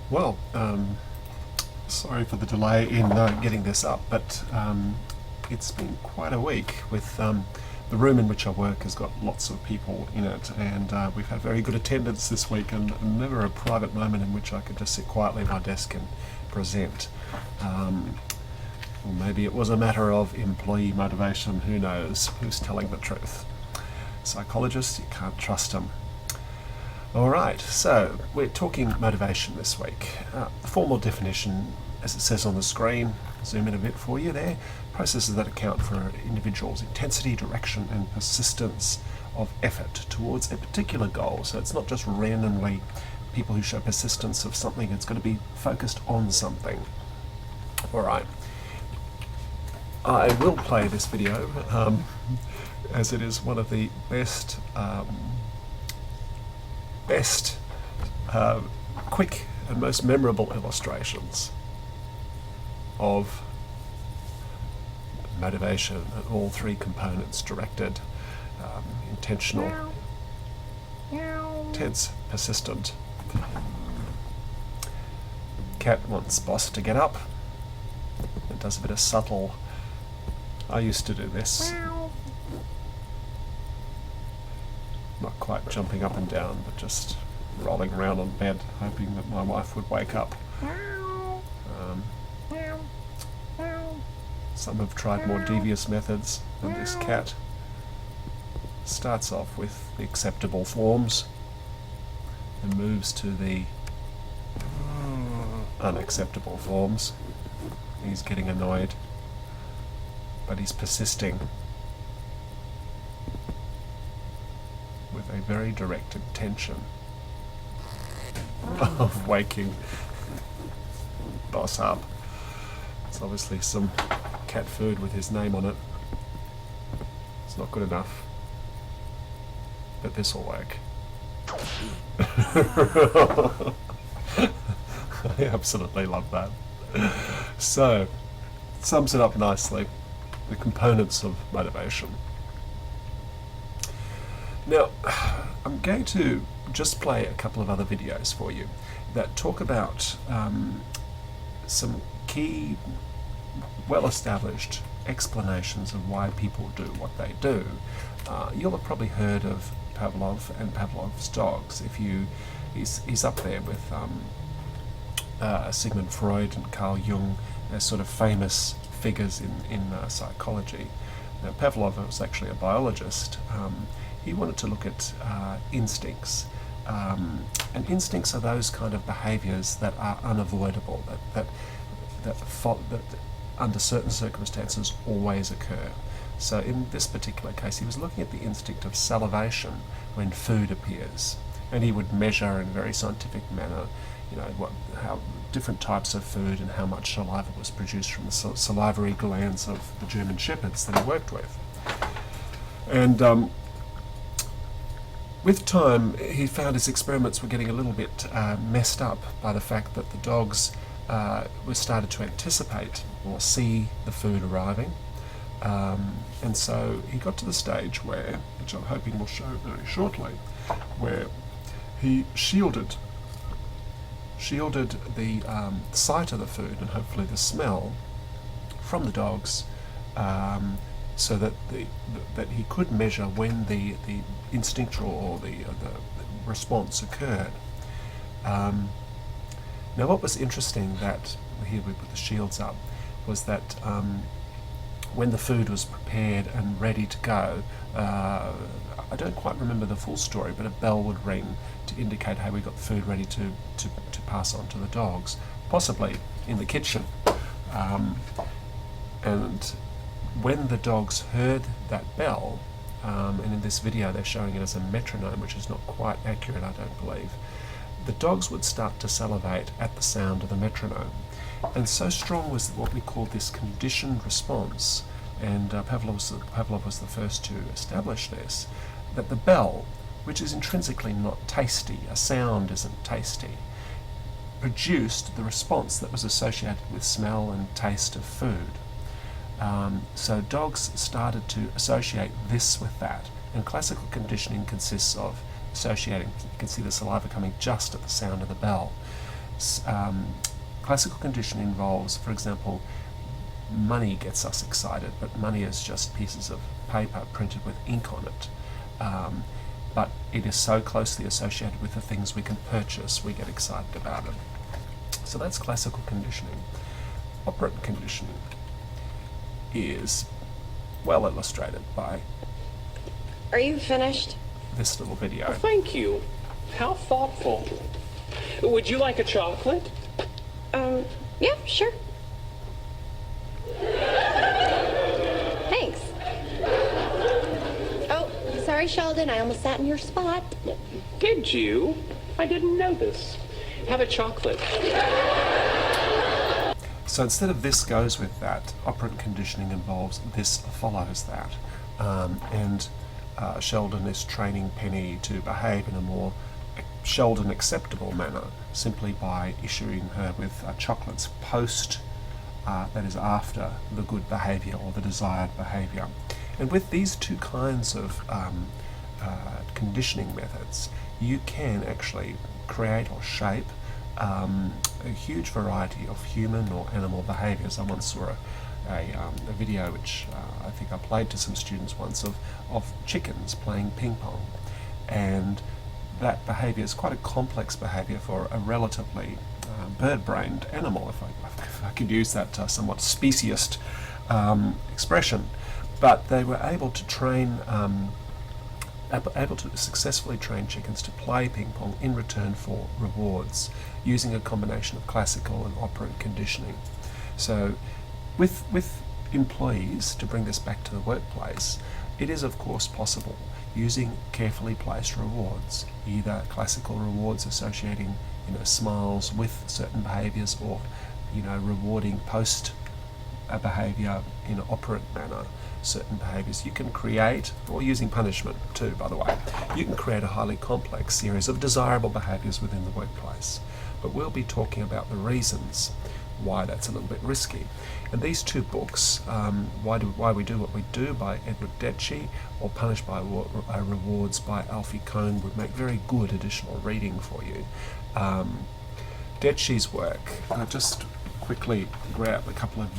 Well, sorry for the delay in getting this up, but it's been quite a week with the room in which I work has got lots of people in it, and we've had very good attendance this week, and never a private moment in which I could just sit quietly at my desk and present. Or maybe it was a matter of employee motivation, who knows, who's telling the truth. Psychologists, you can't trust them. Alright, so we're talking motivation this week. The formal definition, as it says on the screen, zoom in a bit for you there, processes that account for an individual's intensity, direction and persistence of effort towards a particular goal. So it's not just randomly people who show persistence of something, it's going to be focused on something. Alright, I will play this video as it is one of the best quick and most memorable illustrations of motivation and all three components: directed, intentional, tense, persistent. Cat wants boss to get up and does a bit of subtle, I used to do this, not quite jumping up and down, but just rolling around on bed, hoping that my wife would wake up. Some have tried more devious methods than this cat. Starts off with the acceptable forms and moves to the unacceptable forms. He's getting annoyed, but he's persisting with a very direct intention of waking boss up. It's obviously some cat food with his name on it. It's not good enough, but this will work. I absolutely love that. So, sums it up nicely, the components of motivation. Now, I'm going to just play a couple of other videos for you that talk about some key, well-established explanations of why people do what they do. You'll have probably heard of Pavlov and Pavlov's dogs. He's up there with Sigmund Freud and Carl Jung as sort of famous figures in psychology. Now, Pavlov was actually a biologist. He wanted to look at instincts. And instincts are those kind of behaviours that are unavoidable, that under certain circumstances always occur. So in this particular case, he was looking at the instinct of salivation when food appears, and he would measure in a very scientific manner, how different types of food and how much saliva was produced from the salivary glands of the German shepherds that he worked with. And with time, he found his experiments were getting a little bit messed up by the fact that the dogs were started to anticipate or see the food arriving. And so he got to the stage where, which I'm hoping will show very shortly, where he shielded the sight of the food and hopefully the smell from the dogs, so that that he could measure when the instinctual or the response occurred. Now, what was interesting, that here we put the shields up, was that when the food was prepared and ready to go, I don't quite remember the full story, but a bell would ring to indicate, hey, we got the food ready to pass on to the dogs, possibly in the kitchen. And when the dogs heard that bell, and in this video they're showing it as a metronome, which is not quite accurate, I don't believe, the dogs would start to salivate at the sound of the metronome. And so strong was what we call this conditioned response, and Pavlov was the first to establish this, that the bell, which is intrinsically not tasty, a sound isn't tasty, produced the response that was associated with smell and taste of food. So dogs started to associate this with that, and classical conditioning consists of associating, you can see the saliva coming just at the sound of the bell. Classical conditioning involves, for example, money gets us excited, but money is just pieces of paper printed with ink on it. But it is so closely associated with the things we can purchase, we get excited about it. So that's classical conditioning. Operant conditioning is well illustrated by Are you finished? this little video. Thank you. How thoughtful. Would you like a chocolate? Yeah, sure. Thanks. Oh, sorry, Sheldon, I almost sat in your spot. Did you? I didn't notice. Have a chocolate. So instead of this goes with that, operant conditioning involves this follows that. Sheldon is training Penny to behave in a more Sheldon acceptable manner simply by issuing her with chocolates post, that is after the good behaviour or the desired behaviour. And with these two kinds of conditioning methods, you can actually create or shape a huge variety of human or animal behaviours. I once saw a video which I think I played to some students once of chickens playing ping pong, and that behaviour is quite a complex behaviour for a relatively bird-brained animal, if I could use that somewhat speciest expression. But they were able to successfully train chickens to play ping pong in return for rewards, using a combination of classical and operant conditioning. So with employees, to bring this back to the workplace, it is of course possible using carefully placed rewards, either classical rewards associating smiles with certain behaviours, or rewarding post a behaviour in an operant manner certain behaviours. You can create, or using punishment too, by the way, you can create a highly complex series of desirable behaviours within the workplace. But we'll be talking about the reasons why that's a little bit risky. And these two books, Why We Do What We Do by Edward Deci, or Punished by Rewards by Alfie Kohn, would make very good additional reading for you. Deci's work, and I'll just quickly grab a couple of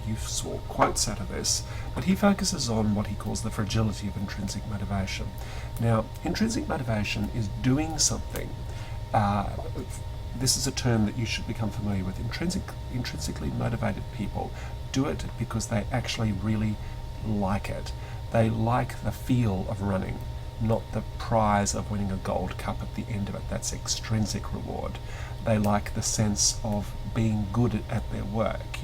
useful quotes out of this, but he focuses on what he calls the fragility of intrinsic motivation. Now, intrinsic motivation is doing something. This is a term that you should become familiar with. Intrinsically motivated people do it because they actually really like it. They like the feel of running, not the prize of winning a gold cup at the end of it. That's extrinsic reward. They like the sense of being good at their work,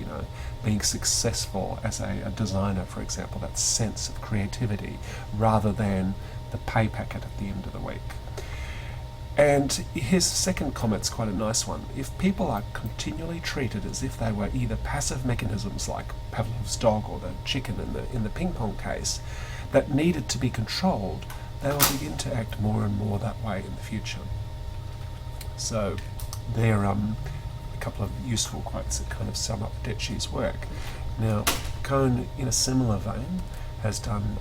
being successful as a designer, for example, that sense of creativity, rather than the pay packet at the end of the week. And his second comment's quite a nice one. If people are continually treated as if they were either passive mechanisms like Pavlov's dog or the chicken in the ping pong case that needed to be controlled, they will begin to act more and more that way in the future. So there are a couple of useful quotes that kind of sum up Deci's work. Now, Kohn, in a similar vein, has done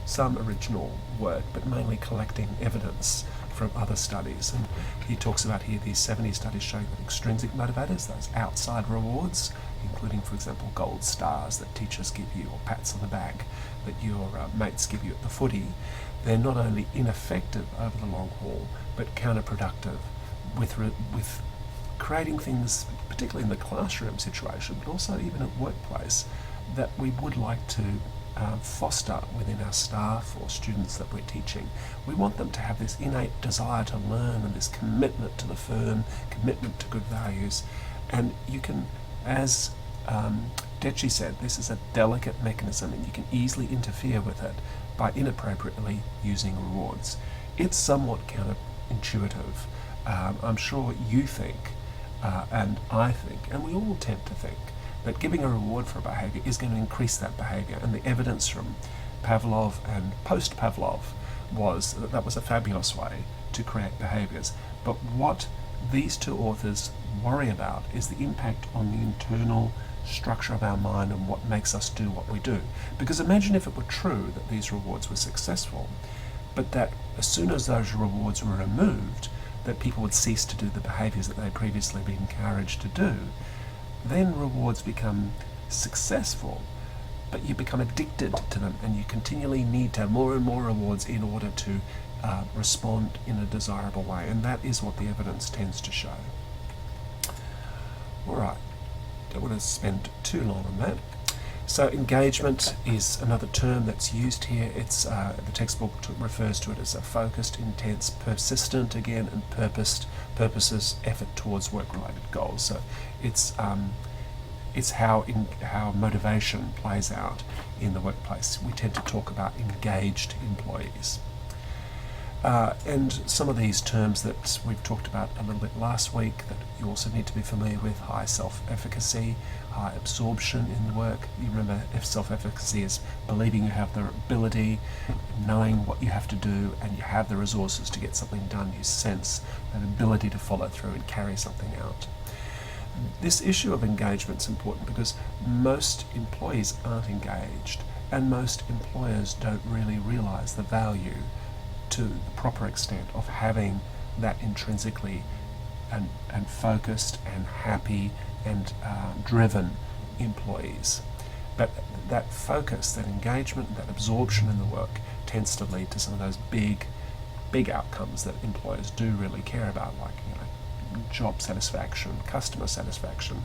some original work, but mainly collecting evidence from other studies. And he talks about here these 70 studies showing that extrinsic motivators, those outside rewards, including, for example, gold stars that teachers give you, or pats on the back that your mates give you at the footy, they're not only ineffective over the long haul, but counterproductive with creating things, particularly in the classroom situation, but also even at workplace, that we would like to foster within our staff or students that we're teaching. We want them to have this innate desire to learn and this commitment to the firm, commitment to good values. And you can, as Deci said, this is a delicate mechanism and you can easily interfere with it by inappropriately using rewards. It's somewhat counterintuitive. I'm sure you think, and I think, and we all tend to think, that giving a reward for a behaviour is going to increase that behaviour. And the evidence from Pavlov and post-Pavlov was that that was a fabulous way to create behaviours. But what these two authors worry about is the impact on the internal structure of our mind and what makes us do what we do. Because imagine if it were true that these rewards were successful, but that as soon as those rewards were removed, that people would cease to do the behaviours that they'd previously been encouraged to do, then rewards become successful, but you become addicted to them, and you continually need to have more and more rewards in order to respond in a desirable way, and that is what the evidence tends to show. Alright, don't want to spend too long on that. So engagement is another term that's used here. It's the textbook refers to it as a focused, intense, persistent, again, and purposes effort towards work-related goals. So it's how motivation plays out in the workplace. We tend to talk about engaged employees. And some of these terms that we've talked about a little bit last week that you also need to be familiar with: high self-efficacy, high absorption in the work. You remember, if self-efficacy is believing you have the ability, knowing what you have to do, and you have the resources to get something done. You sense that ability to follow through and carry something out. This issue of engagement is important because most employees aren't engaged, and most employers don't really realise the value to the proper extent of having that intrinsically and focused and happy and driven employees. But that focus, that engagement, that absorption in the work tends to lead to some of those big outcomes that employers do really care about, like job satisfaction, customer satisfaction,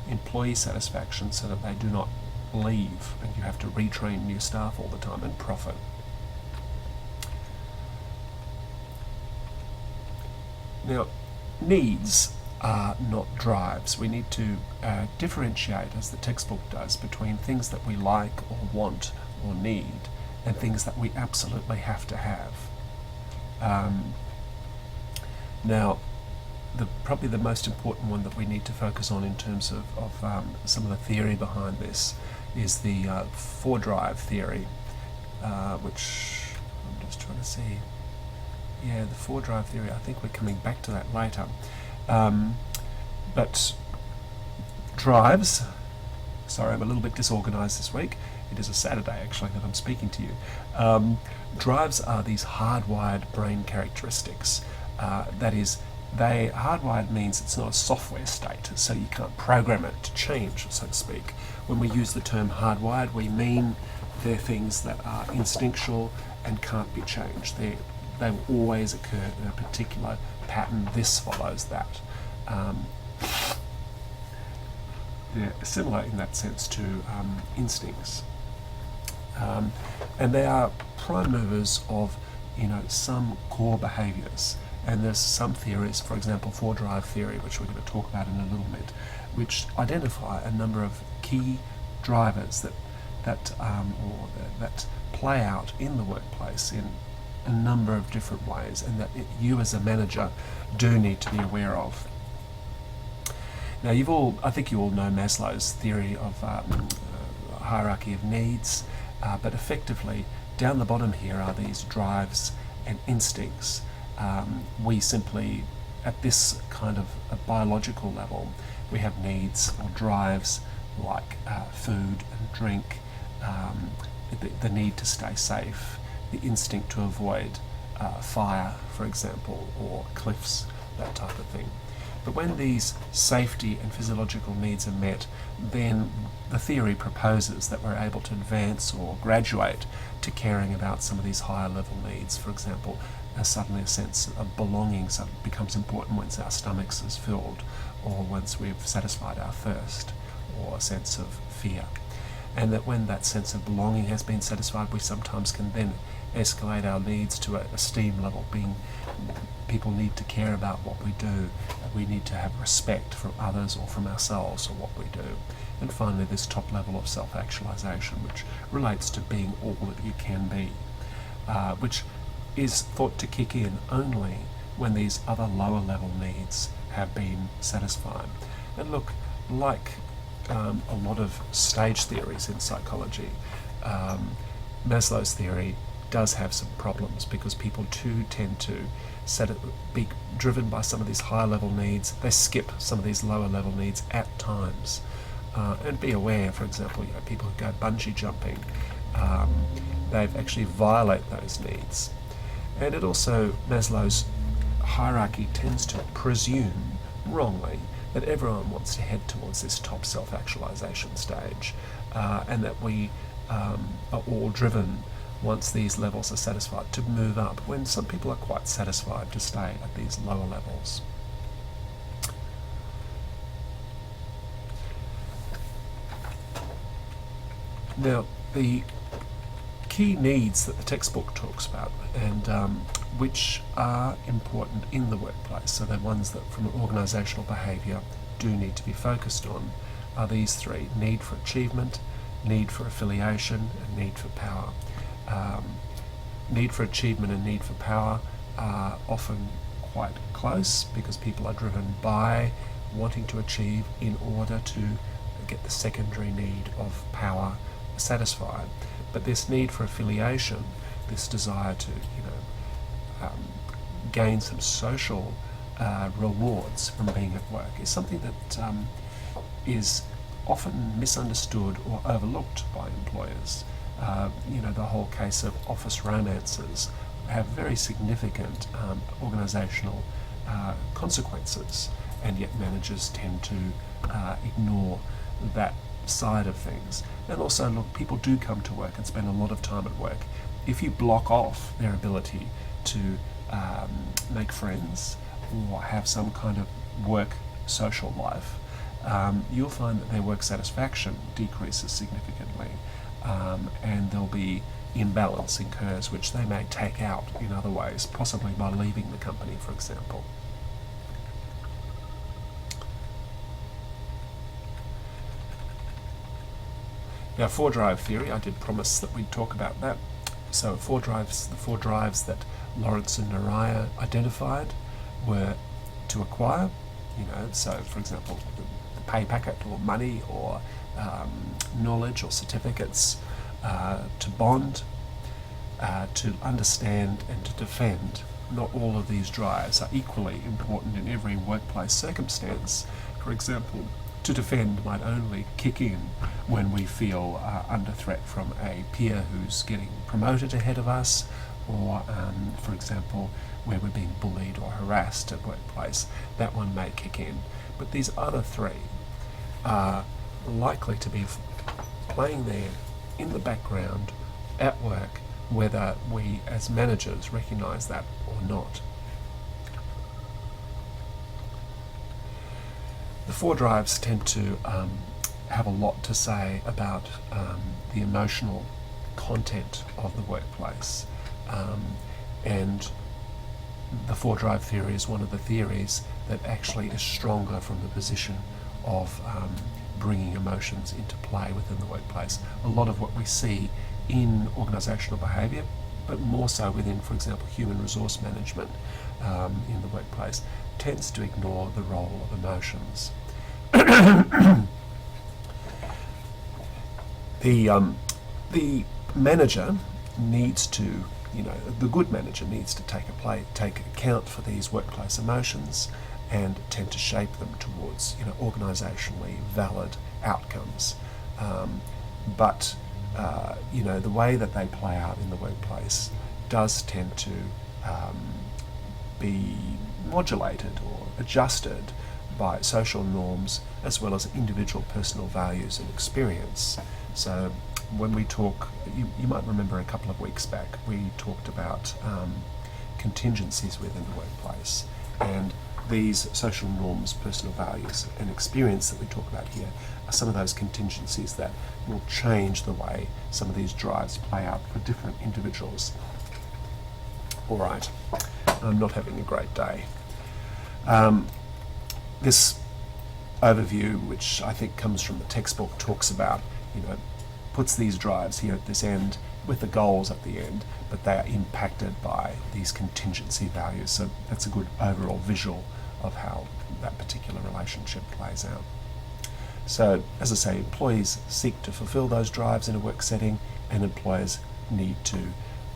employee satisfaction, so that they do not leave and you have to retrain new staff all the time, and profit. Now, needs are not drives. We need to differentiate, as the textbook does, between things that we like or want or need and things that we absolutely have to have. Now, probably the most important one that we need to focus on in terms of some of the theory behind this is the 4-drive theory, which I'm just trying to see. Yeah, the 4-drive theory, I think we're coming back to that later. But drives, sorry, I'm a little bit disorganized this week. It is a Saturday, actually, that I'm speaking to you. Drives are these hardwired brain characteristics. That is, hardwired means it's not a software state, so you can't program it to change, so to speak. When we use the term hardwired, we mean they're things that are instinctual and can't be changed. They will always occur in a particular pattern. This follows that. They're similar in that sense to instincts. And they are prime movers of some core behaviours. And there's some theories, for example 4-drive theory, which we're going to talk about in a little bit, which identify a number of key drivers that play out in the workplace in a number of different ways, and that you as a manager do need to be aware of. Now, I think you all know Maslow's theory of hierarchy of needs, but effectively down the bottom here are these drives and instincts. We simply, at this kind of a biological level, we have needs or drives like food and drink, the need to stay safe, the instinct to avoid fire, for example, or cliffs, that type of thing. But when these safety and physiological needs are met, then the theory proposes that we're able to advance or graduate to caring about some of these higher level needs. For example, suddenly a sense of belonging becomes important once our stomachs is filled, or once we've satisfied our thirst, or a sense of fear. And that when that sense of belonging has been satisfied, we sometimes can then escalate our needs to a esteem level, being people need to care about what we do. We need to have respect from others or from ourselves for what we do. And finally, this top level of self-actualization, which relates to being all that you can be, which is thought to kick in only when these other lower level needs have been satisfied. And look, like a lot of stage theories in psychology, Maslow's theory does have some problems, because people too tend to be driven by some of these higher level needs. They skip some of these lower level needs at times. And be aware, for example, people who go bungee jumping, they actually violate those needs. And it also, Maslow's hierarchy tends to presume, wrongly, that everyone wants to head towards this top self-actualization stage, and that we are all driven, once these levels are satisfied, to move up, when some people are quite satisfied to stay at these lower levels. Now, the key needs that the textbook talks about, and which are important in the workplace, so they're ones that from an organisational behaviour do need to be focused on, are these three: need for achievement, need for affiliation, and need for power. Need for achievement and need for power are often quite close, because people are driven by wanting to achieve in order to get the secondary need of power satisfied. But this need for affiliation, this desire to, gain some social rewards from being at work, is something that is often misunderstood or overlooked by employers. The whole case of office romances have very significant organisational consequences, and yet managers tend to ignore that side of things. And also, look, people do come to work and spend a lot of time at work. If you block off their ability to make friends or have some kind of work social life, you'll find that their work satisfaction decreases significantly, and there'll be imbalance occurs, which they may take out in other ways, possibly by leaving the company, for example. Now, four drive theory, I did promise that we'd talk about that. So the four drives that Lawrence and Naraya identified were to acquire, so for example, the pay packet or money or knowledge or certificates, to bond, to understand, and to defend. Not all of these drives are equally important in every workplace circumstance. For example, to defend might only kick in when we feel under threat from a peer who's getting promoted ahead of us, or for example, where we're being bullied or harassed at workplace. That one may kick in. But these other three are likely to be playing there in the background at work, whether we as managers recognise that or not. The four drives tend to have a lot to say about the emotional content of the workplace, and the four drive theory is one of the theories that actually is stronger from the position of bringing emotions into play within the workplace. A lot of what we see in organisational behaviour, but more so within, for example, human resource management in the workplace, tends to ignore the role of emotions. The manager needs to, the good manager needs to take account for these workplace emotions and tend to shape them towards, organisationally valid outcomes. But the way that they play out in the workplace does tend to be modulated or adjusted by social norms, as well as individual personal values and experience. So when we talk, you might remember a couple of weeks back, we talked about contingencies within the workplace, and these social norms, personal values and experience that we talk about here are some of those contingencies that will change the way some of these drives play out for different individuals. All right, I'm not having a great day. This overview, which I think comes from the textbook, talks about, puts these drives here at this end with the goals at the end, but they are impacted by these contingency values. So that's a good overall visual of how that particular relationship plays out. So, as I say, employees seek to fulfill those drives in a work setting, and employers need to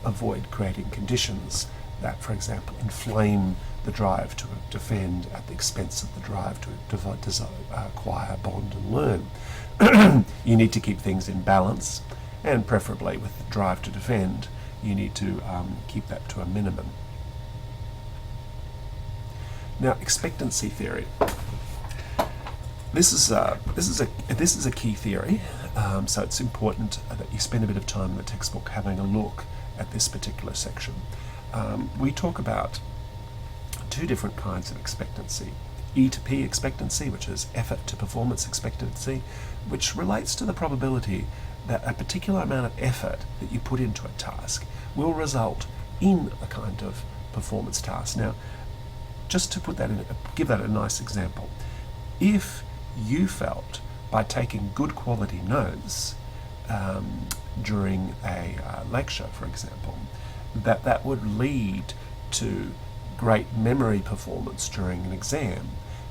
avoid creating conditions that, for example, inflame the drive to defend at the expense of the drive to acquire, bond and learn. You need to keep things in balance, and preferably with the drive to defend, you need to keep that to a minimum. Now, expectancy theory. This is a key theory, so it's important that you spend a bit of time in the textbook having a look at this particular section. We talk about two different kinds of expectancy. E to P expectancy, which is effort to performance expectancy, which relates to the probability that a particular amount of effort that you put into a task will result in a kind of performance task. Now, just to put that in, give that a nice example. If you felt by taking good quality notes during a lecture, for example, that would lead to great memory performance during an exam,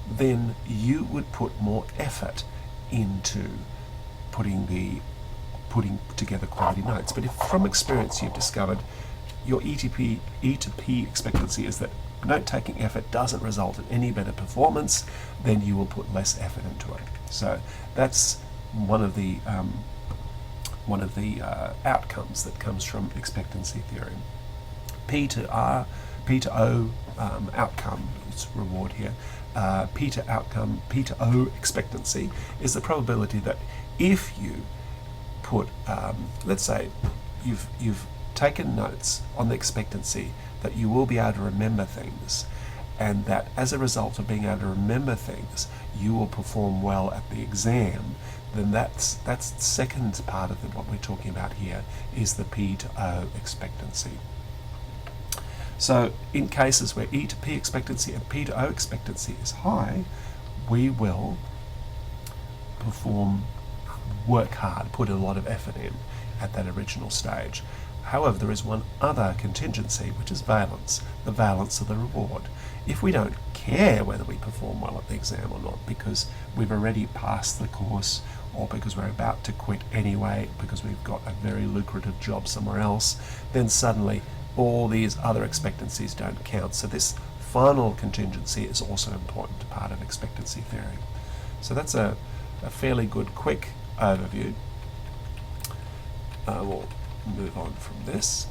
then you would put more effort into putting together quality notes. But if from experience you've discovered your E to P expectancy is that note-taking effort doesn't result in any better performance, then you will put less effort into it. So that's one of the outcomes that comes from expectancy theory. P to O outcome, it's reward here. P to O expectancy is the probability that if you put, let's say you've taken notes on the expectancy that you will be able to remember things, and that as a result of being able to remember things, you will perform well at the exam, then that's the second part of what we're talking about here, is the P to O expectancy. So in cases where E to P expectancy and P to O expectancy is high, we will work hard, put a lot of effort in at that original stage. However, there is one other contingency, which is valence, the valence of the reward. If we don't care whether we perform well at the exam or not, because we've already passed the course, or because we're about to quit anyway, because we've got a very lucrative job somewhere else, then suddenly all these other expectancies don't count. So this final contingency is also an important part of expectancy theory. So that's a fairly good quick overview. We'll move on from this.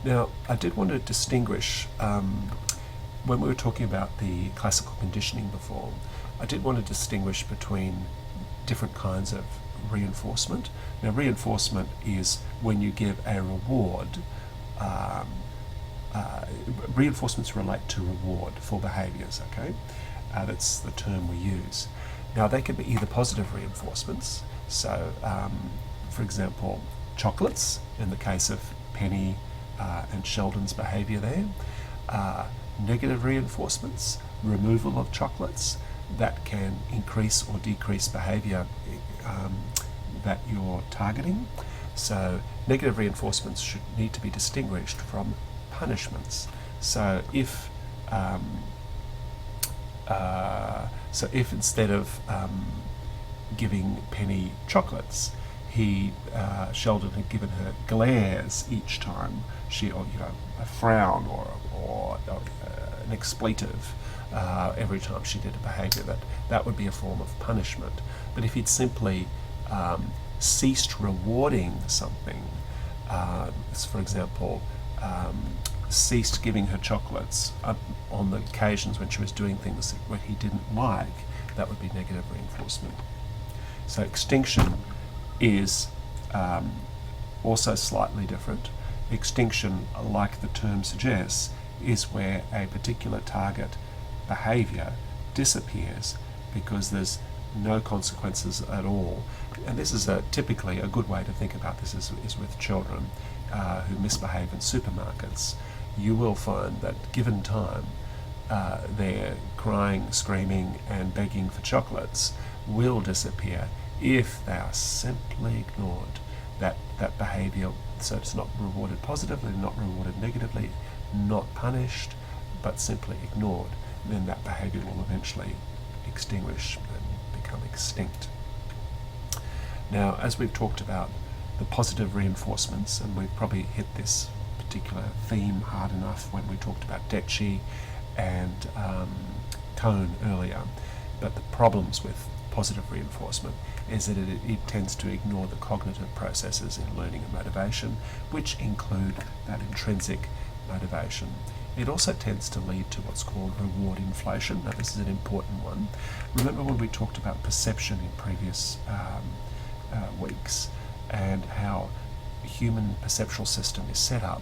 Now, I did want to distinguish, when we were talking about the classical conditioning before, I did want to distinguish between different kinds of reinforcement. Now, reinforcement is when you give a reward. Reinforcements relate to reward for behaviours, okay? That's the term we use. Now, they can be either positive reinforcements, so for example, chocolates, in the case of Penny and Sheldon's behaviour there. Negative reinforcements, removal of chocolates, that can increase or decrease behaviour that you're targeting. So negative reinforcements should need to be distinguished from punishments. So if instead of giving Penny chocolates, Sheldon had given her glares each time or a frown or an expletive every time she did a behaviour, that would be a form of punishment. But if he'd simply ceased rewarding something, for example, ceased giving her chocolates on the occasions when she was doing things that he didn't like, that would be negative reinforcement. So extinction is also slightly different. Extinction, like the term suggests, is where a particular target behaviour disappears because there's no consequences at all. And this is typically a good way to think about this is with children who misbehave in supermarkets. You will find that given time, their crying, screaming and begging for chocolates will disappear if they are simply ignored. That behaviour, so it's not rewarded positively, not rewarded negatively, not punished, but simply ignored, then that behaviour will eventually extinguish and become extinct. Now, as we've talked about the positive reinforcements, and we've probably hit this particular theme hard enough when we talked about Detchi and Cone earlier, but the problems with positive reinforcement is that it tends to ignore the cognitive processes in learning and motivation, which include that intrinsic motivation. It also tends to lead to what's called reward inflation. Now, this is an important one. Remember when we talked about perception in previous weeks, and how human perceptual system is set up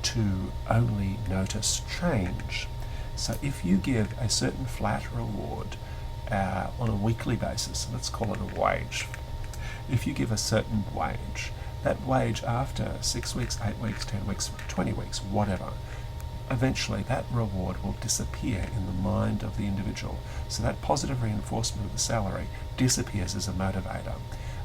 to only notice change. So if you give a certain flat reward on a weekly basis, let's call it a wage. If you give a certain wage, that wage after 6 weeks, 8 weeks, 10 weeks, 20 weeks, whatever, eventually that reward will disappear in the mind of the individual. So that positive reinforcement of the salary disappears as a motivator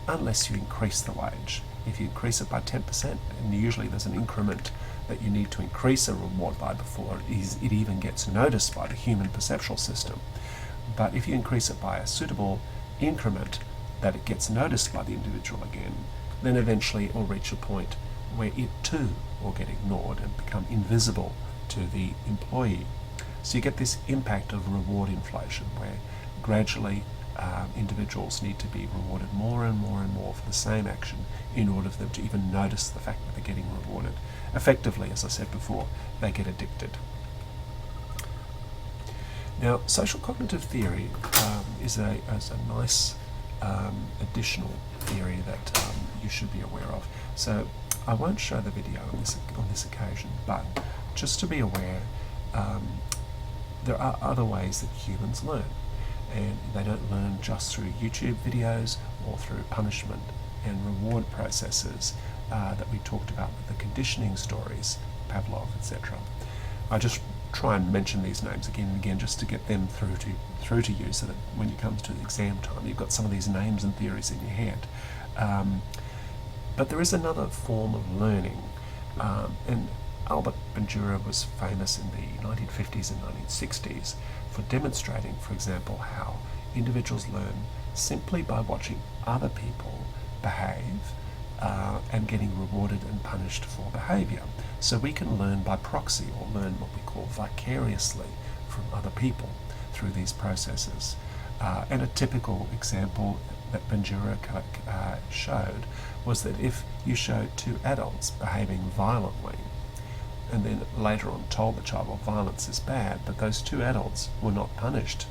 unless you increase the wage. If you increase it by 10%, and usually there's an increment that you need to increase a reward by before it even gets noticed by the human perceptual system. But if you increase it by a suitable increment that it gets noticed by the individual again, then eventually it will reach a point where it too will get ignored and become invisible to the employee. So you get this impact of reward inflation, where gradually individuals need to be rewarded more and more and more for the same action in order for them to even notice the fact that they're getting rewarded. Effectively, as I said before, they get addicted. Now, social cognitive theory is a nice additional theory that you should be aware of. So I won't show the video on this occasion, but just to be aware, there are other ways that humans learn, and they don't learn just through YouTube videos or through punishment and reward processes that we talked about with the conditioning stories, Pavlov, etc. I just try and mention these names again and again just to get them through to you, so that when it comes to exam time you've got some of these names and theories in your head. But there is another form of learning, and Albert Bandura was famous in the 1950s and 1960s for demonstrating, for example, how individuals learn simply by watching other people behave and getting rewarded and punished for behaviour. So we can learn by proxy, or learn what we call vicariously from other people through these processes. And a typical example that Bandura showed was that if you showed two adults behaving violently, and then later on told the child, well, violence is bad, but those two adults were not punished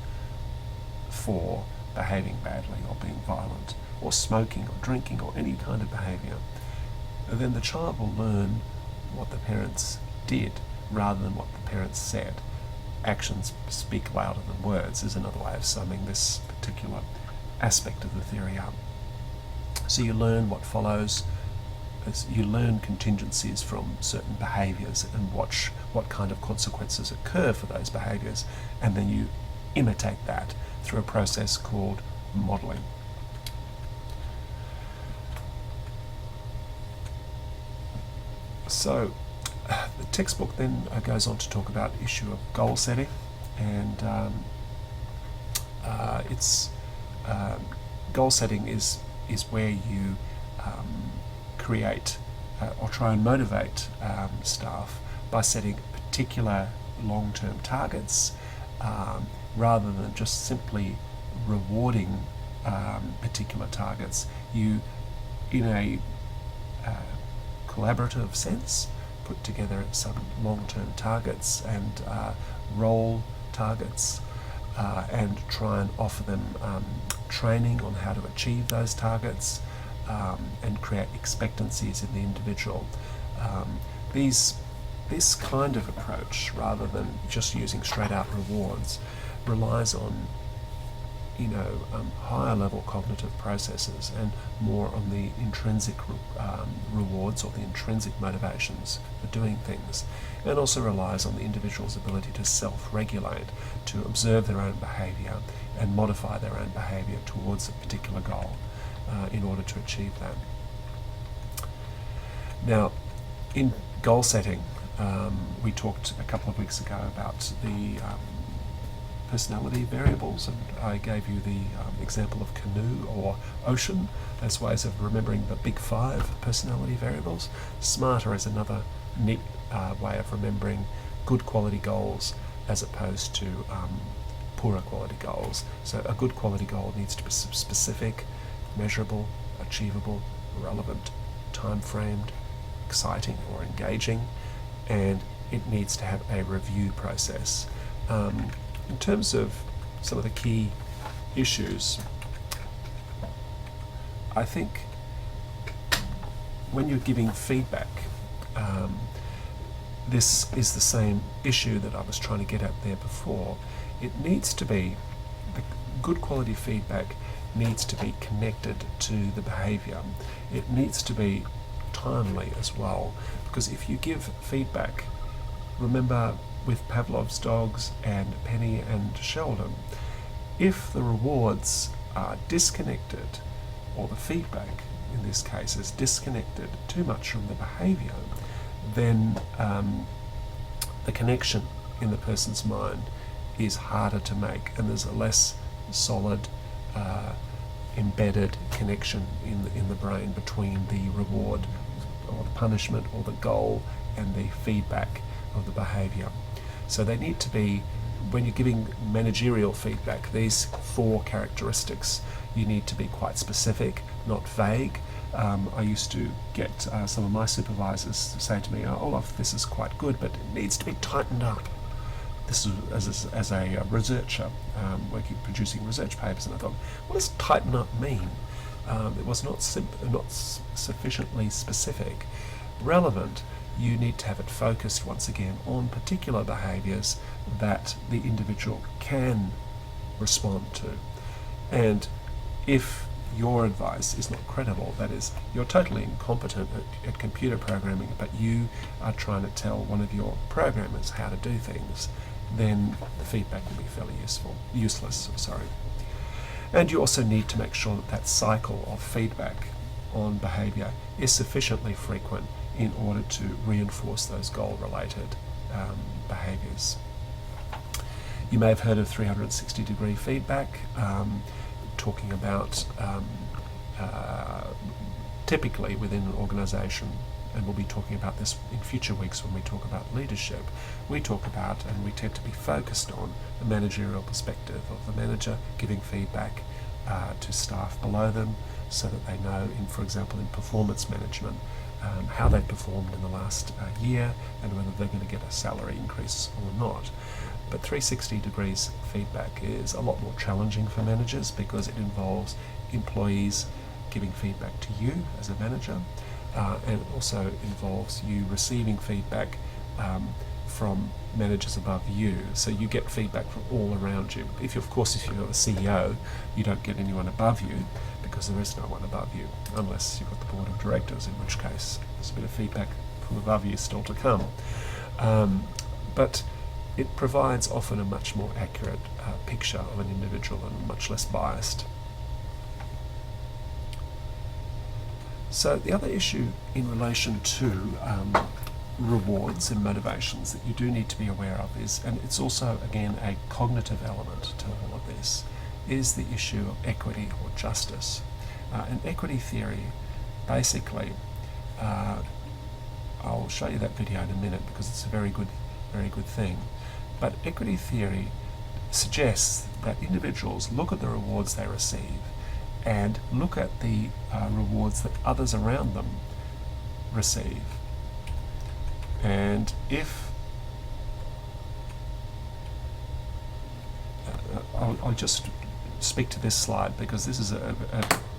for behaving badly or being violent or smoking or drinking or any kind of behaviour, then the child will learn what the parents did rather than what the parents said. Actions speak louder than words is another way of summing this particular aspect of the theory up. So you learn what follows, you learn contingencies from certain behaviours and watch what kind of consequences occur for those behaviours, and then you imitate that through a process called modelling. So the textbook then goes on to talk about the issue of goal setting, and goal setting is where you create or try and motivate staff by setting particular long-term targets rather than just simply rewarding particular targets. You, in a collaborative sense, put together some long-term targets and role targets and try and offer them training on how to achieve those targets and create expectancies in the individual. This kind of approach, rather than just using straight out rewards, relies on higher level cognitive processes and more on the intrinsic rewards or the intrinsic motivations for doing things, and also relies on the individual's ability to self-regulate, to observe their own behaviour and modify their own behaviour towards a particular goal in order to achieve that. Now, in goal setting, we talked a couple of weeks ago about the personality variables, and I gave you the example of canoe or ocean as ways of remembering the big 5 personality variables. SMARTER is another neat way of remembering good quality goals as opposed to poorer quality goals. So a good quality goal needs to be specific, measurable, achievable, relevant, time framed, exciting or engaging, and it needs to have a review process. In terms of some of the key issues, I think when you're giving feedback, this is the same issue that I was trying to get at there before. It needs to be, the good quality feedback needs to be connected to the behaviour. It needs to be timely as well, because if you give feedback, remember with Pavlov's dogs and Penny and Sheldon, if the rewards are disconnected, or the feedback in this case is disconnected too much from the behaviour, then the connection in the person's mind is harder to make, and there's a less solid embedded connection in the brain between the reward or the punishment or the goal and the feedback of the behaviour. So they need to be, when you're giving managerial feedback, these 4 characteristics, you need to be quite specific, not vague. I used to get some of my supervisors to say to me, "Oh, Olaf, this is quite good, but it needs to be tightened up." This is as a researcher working, producing research papers, and I thought, what does tighten up mean? It was not sufficiently specific. Relevant, you need to have it focused once again on particular behaviours that the individual can respond to. And if your advice is not credible, that is, you're totally incompetent at computer programming, but you are trying to tell one of your programmers how to do things, then the feedback will be fairly useless. And you also need to make sure that that cycle of feedback on behaviour is sufficiently frequent in order to reinforce those goal-related behaviours. You may have heard of 360-degree feedback, talking about typically within an organisation, and we'll be talking about this in future weeks when we talk about leadership, we talk about, and we tend to be focused on, the managerial perspective of the manager giving feedback to staff below them so that they know, for example, in performance management, how they performed in the last year and whether they're going to get a salary increase or not. But 360 degrees feedback is a lot more challenging for managers because it involves employees giving feedback to you as a manager, and it also involves you receiving feedback from managers above you. So you get feedback from all around you. If you're a CEO, you don't get anyone above you because there is no one above you, unless you've got the board of directors, in which case there's a bit of feedback from above you still to come. But it provides often a much more accurate picture of an individual and much less biased. So the other issue in relation to rewards and motivations that you do need to be aware of is, and it's also again a cognitive element to all of this, is the issue of equity or justice. And equity theory, basically, I'll show you that video in a minute because it's a very good thing. But equity theory suggests that individuals look at the rewards they receive and look at the rewards that others around them receive. And if I'll just speak to this slide because this is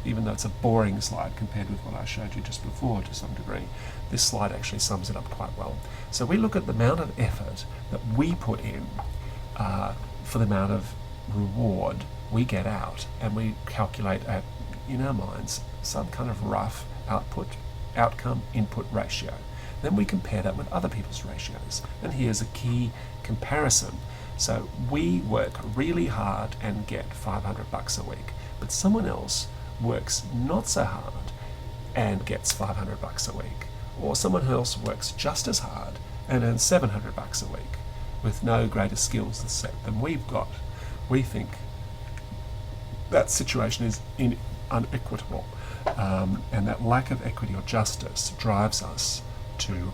even though it's a boring slide compared with what I showed you just before to some degree, this slide actually sums it up quite well. So we look at the amount of effort that we put in for the amount of reward we get out, and we calculate in our minds some kind of rough outcome input ratio. Then we compare that with other people's ratios, and here's a key comparison. So we work really hard and get $500 a week, but someone else works not so hard and gets $500 a week, or someone else works just as hard and earns $700 a week with no greater skills than we've got. We think that situation is unequitable, and that lack of equity or justice drives us to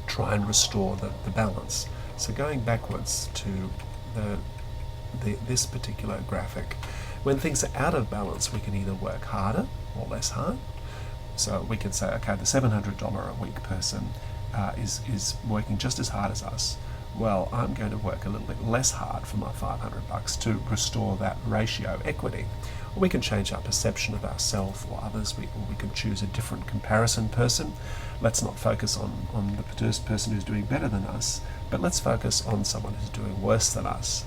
try and restore the balance. So going backwards to this particular graphic, when things are out of balance, we can either work harder or less hard. So we can say, okay, the $700 a week person is working just as hard as us, well, I'm going to work a little bit less hard for my $500 to restore that ratio equity. Or we can change our perception of ourselves or others, or we can choose a different comparison person. Let's not focus on the first person who's doing better than us, but let's focus on someone who's doing worse than us.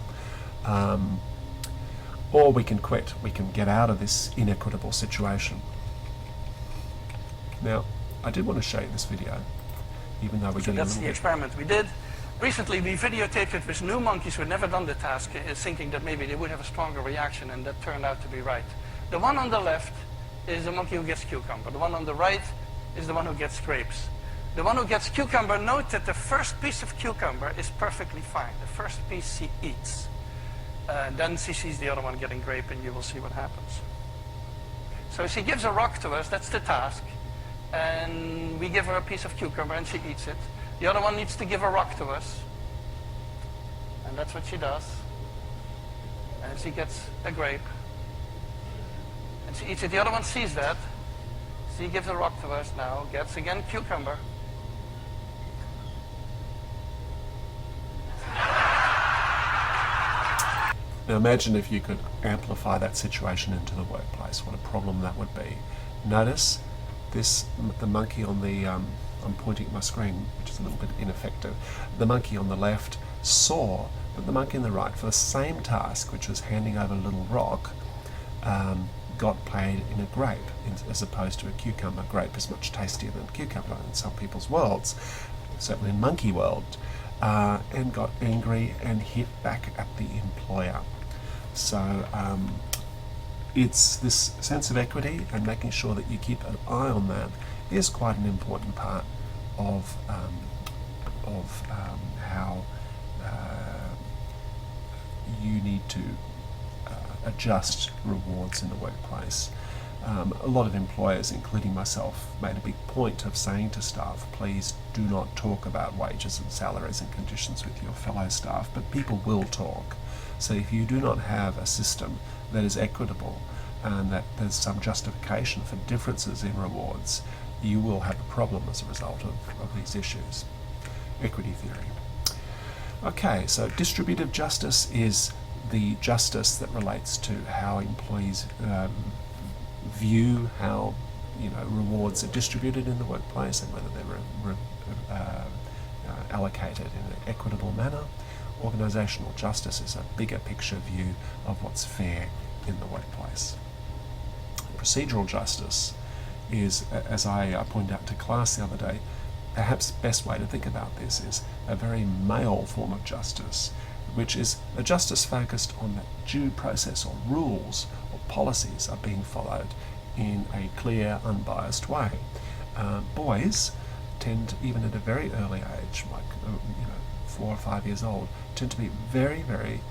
Or we can quit, we can get out of this inequitable situation. Now, I did want to show you this video, even though we're So getting that's the experiment we did. Recently, we videotaped it with new monkeys who had never done the task, thinking that maybe they would have a stronger reaction, and that turned out to be right. The one on the left is the monkey who gets cucumber. The one on the right is the one who gets grapes. The one who gets cucumber, note that the first piece of cucumber is perfectly fine. The first piece she eats. Then she sees the other one getting grape, and you will see what happens. So she gives a rock to us, that's the task. And we give her a piece of cucumber and she eats it. The other one needs to give a rock to us. And that's what she does. And she gets a grape. And she eats it. The other one sees that. She gives a rock to us now, gets again cucumber. Now imagine if you could amplify that situation into the workplace, what a problem that would be. Notice the monkey on the, I'm pointing at my screen, which is a little bit ineffective. The monkey on the left saw that the monkey on the right, for the same task, which was handing over a little rock, got paid in a grape as opposed to a cucumber. Grape is much tastier than cucumber in some people's worlds, certainly in monkey world, and got angry and hit back at the employer. So it's this sense of equity and making sure that you keep an eye on that is quite an important part of how you need to adjust rewards in the workplace. A lot of employers, including myself, made a big point of saying to staff, please do not talk about wages and salaries and conditions with your fellow staff, but people will talk. So if you do not have a system that is equitable and that there's some justification for differences in rewards, you will have a problem as a result of these issues. Equity theory. Okay, so distributive justice is the justice that relates to how employees view how rewards are distributed in the workplace and whether they're allocated in an equitable manner. Organisational justice is a bigger picture view of what's fair in the workplace. Procedural justice is, as I pointed out to class the other day, perhaps the best way to think about this is a very male form of justice, which is a justice focused on that due process or rules or policies are being followed in a clear, unbiased way. Boys tend, even at a very early age, like 4 or 5 years old, tend to be very, very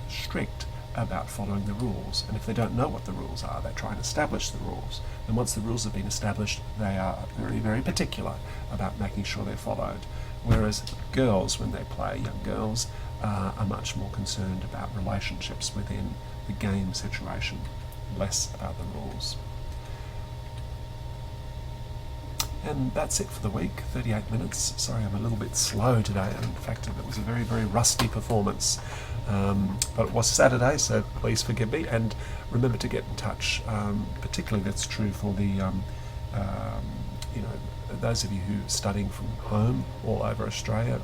strict about following the rules. And if they don't know what the rules are, they try and establish the rules. And once the rules have been established, they are very, very particular about making sure they're followed. Whereas girls, when they play, young girls, are much more concerned about relationships within the game situation, less about the rules. And that's it for the week, 38 minutes. Sorry, I'm a little bit slow today. In fact, it was a very, very rusty performance. But it was Saturday, so please forgive me. And remember to get in touch. Particularly that's true for the, those of you who are studying from home all over Australia.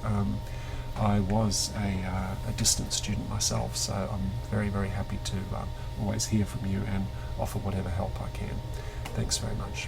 I was a distant student myself, so I'm very, very happy to always hear from you and offer whatever help I can. Thanks very much.